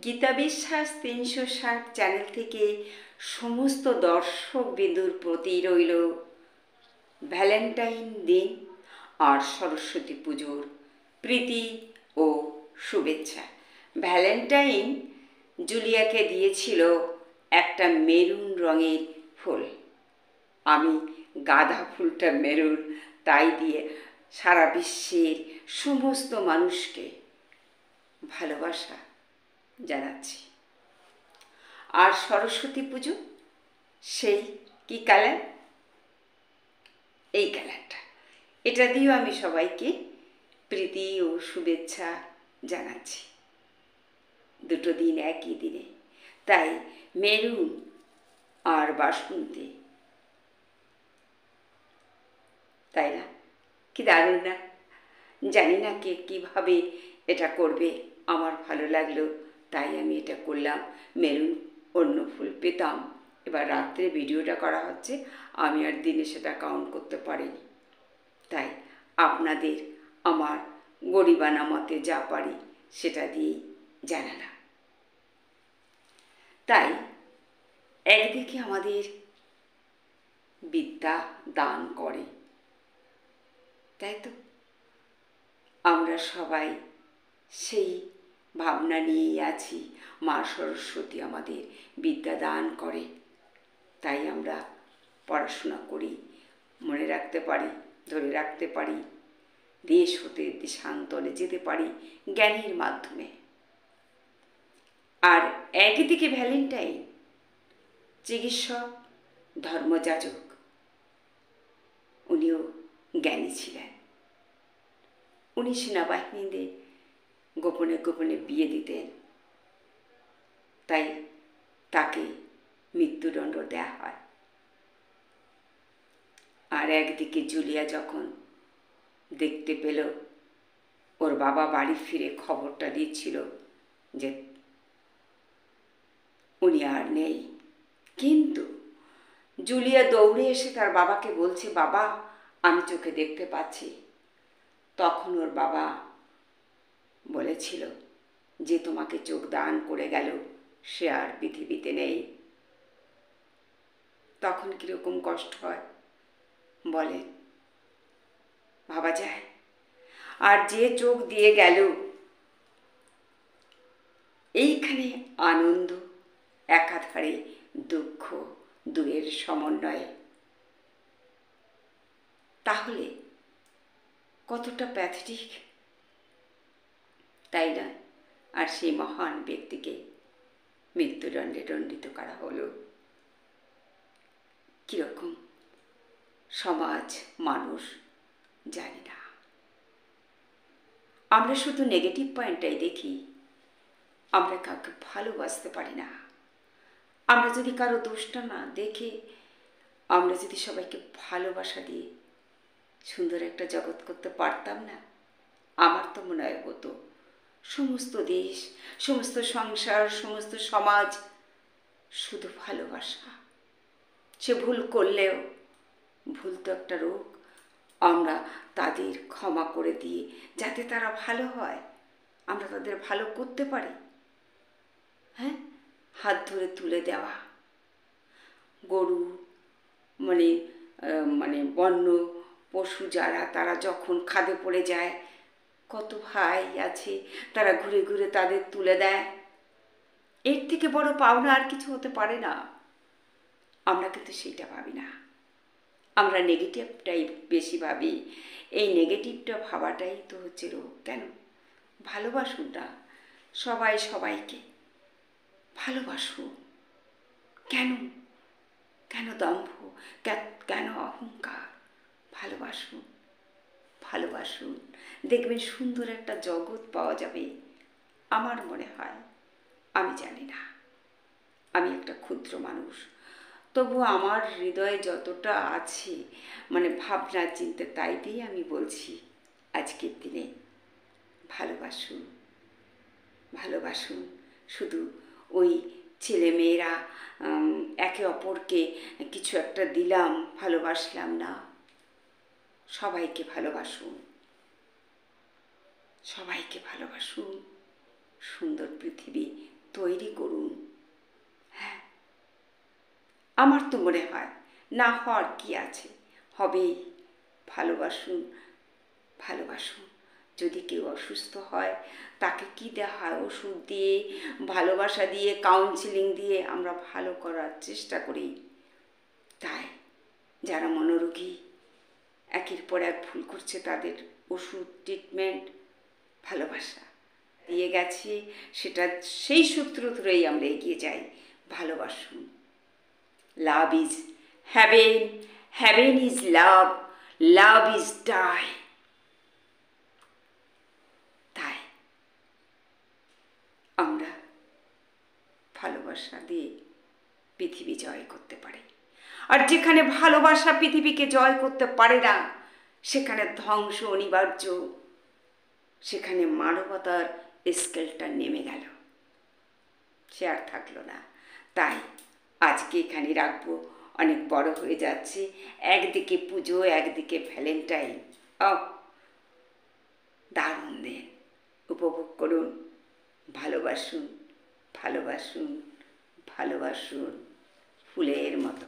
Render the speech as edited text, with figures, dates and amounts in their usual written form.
গীতা বিশ্বাস ৩৬০ চ্যানেল থেকে সমস্ত দর্শক বিন্দুর প্রতি রইল ভ্যালেন্টাইন দিন আর সরস্বতী পুজোর প্রীতি ও শুভেচ্ছা। ভ্যালেন্টাইন জুলিয়াকে দিয়েছিল একটা মেরুন রঙের ফুল। আমি গাঁদা ফুলটা মেরুন, তাই দিয়ে সারা বিশ্বের সমস্ত মানুষকে ভালোবাসা জানাচ্ছি। আর সরস্বতী পুজো সেই কি কালার? এই কালারটা। এটা দিয়েও আমি সবাইকে প্রীতি ও শুভেচ্ছা জানাচ্ছি। দুটো দিন একই দিনে, তাই মেরুন আর বাসন্তী, তাই না? কি দারুণ না? জানি না কে কীভাবে এটা করবে, আমার ভালো লাগলো তাই আমি এটা করলাম। মেরুন অন্য ফুল পেতাম, এবার রাত্রে ভিডিওটা করা হচ্ছে, আমি আর দিনে সেটা কাউন্ট করতে পারিনি, তাই আপনাদের আমার গরিবানা মতে যা পারি সেটা দিয়েই জানালাম। তাই একদিকে আমাদের বিদ্যা দান করে, তাই তো আমরা সবাই সেই ভাবনা নিয়েই আছি। মা সরস্বতী আমাদের বিদ্যা দান করে, তাই আমরা পড়াশোনা করি, মনে রাখতে পারি, ধরে রাখতে পারি, দেশ হতে দেশান্তরে যেতে পারি জ্ঞানের মাধ্যমে। আর একদিকে ভ্যালেন্টাইন চিকিৎসক, ধর্মযাজক, উনিও জ্ঞানী ছিলেন। উনি সেনাবাহিনীতে গোপনে গোপনে বিয়ে দিতেন, তাই তাকে মৃত্যুদণ্ড দেয়া হয়। আর একদিকে জুলিয়া যখন দেখতে পেল ওর বাবা বাড়ি ফিরে খবরটা দিচ্ছিল যে উনি আর নেই, কিন্তু জুলিয়া দৌড়ে এসে তার বাবাকে বলছে, বাবা আমি চোখে দেখতে পাচ্ছি। তখন ওর বাবা বলেছিল যে তোমাকে চোখ দান করে গেল সে আর পৃথিবীতে নেই। তখন কিরকম কষ্ট হয় বলে, ভাবা যায়? আর যে চোখ দিয়ে গেল, এইখানে আনন্দ একাধারে দুঃখ দুয়ের সমন্বয়ে, তাহলে কতটা প্যাথেটিক, তাই না? আর সেই মহান ব্যক্তিকে মৃত্যুদণ্ডে দণ্ডিত করা হলো। কিরকম সমাজ, মানুষ জানি না। আমরা শুধু নেগেটিভ পয়েন্টটাই দেখি, আমরা কাউকে ভালোবাসতে পারি না। আমরা যদি কারো দোষটা না দেখে আমরা যদি সবাইকে ভালোবাসা দিয়ে সুন্দর একটা জগৎ করতে পারতাম না, আমার তো মনে হয় হতো সমস্ত দেশ, সমস্ত সংসার, সমস্ত সমাজ শুধু ভালোবাসা। সে ভুল করলেও, ভুল তো একটা রোগ, আমরা তাদের ক্ষমা করে দিয়ে যাতে তারা ভালো হয়, আমরা তাদের ভালো করতে পারি। হ্যাঁ, হাত ধরে তুলে দেওয়া। গরু মানে বন্য পশু যারা, তারা যখন খাদে পড়ে যায়, কত ভাই আছে তারা ঘুরে ঘুরে তাদের তুলে দেয়। এর থেকে বড় পাওনা আর কিছু হতে পারে না। আমরা কিন্তু সেইটা ভাবি না, আমরা নেগেটিভটাই বেশি ভাবি। এই নেগেটিভটা ভাবাটাই তো হচ্ছে রোগ। কেন? ভালোবাসুন না, সবাই সবাইকে ভালোবাসুন। কেন কেন দম্ভ, কেন অহংকার? ভালোবাসুন, ভালোবাসুন, দেখবেন সুন্দর একটা জগৎ পাওয়া যাবে। আমার মনে হয়, আমি জানি না, আমি একটা ক্ষুদ্র মানুষ, তবু আমার হৃদয়ে যতটা আছে ভাবনা চিন্তা, তাই দিয়ে আমি বলছি আজকের দিনে ভালোবাসুন, ভালোবাসুন। শুধু ওই ছেলে মেয়েরা একে অপরকে কিছু একটা দিলাম, ভালোবাসলাম না। সবাইকে ভালোবাসুন, সবাইকে ভালোবাসুন। সুন্দর পৃথিবী তৈরি করুন। হ্যাঁ, আমার তো মনে হয় না হওয়ার কি আছে, হবেই। ভালোবাসুন, ভালোবাসুন। যদি কেউ অসুস্থ হয় তাকে কী দেওয়া হয়? ওষুধ দিয়ে, ভালোবাসা দিয়ে, কাউন্সিলিং দিয়ে আমরা ভালো করার চেষ্টা করি। তাই যারা মনোরোগী একের পর এক ভুল করছে তাদের ওষুধ, ট্রিটমেন্ট, ভালোবাসা দিয়ে গেছে, সেটা সেই সূত্র ধরেই আমরা এগিয়ে যাই। ভালোবাসুন। Love is heaven, heaven is love, love is die. তাই আমরা ভালোবাসা দিয়ে পৃথিবী জয় করতে পারি। আর যেখানে ভালোবাসা পৃথিবীকে জয় করতে পারে না, সেখানে ধ্বংস অনিবার্য, সেখানে মানবতার স্কেলটা নেমে গেল, সে আর থাকলো না। তাই আজকে এখানে রাখবো, অনেক বড় হয়ে যাচ্ছে। একদিকে পুজো, একদিকে ভ্যালেন্টাইন। দারুণ দিন, উপভোগ করুন। ভালোবাসুন, ভালোবাসুন, ভালোবাসুন ফুলের মতো।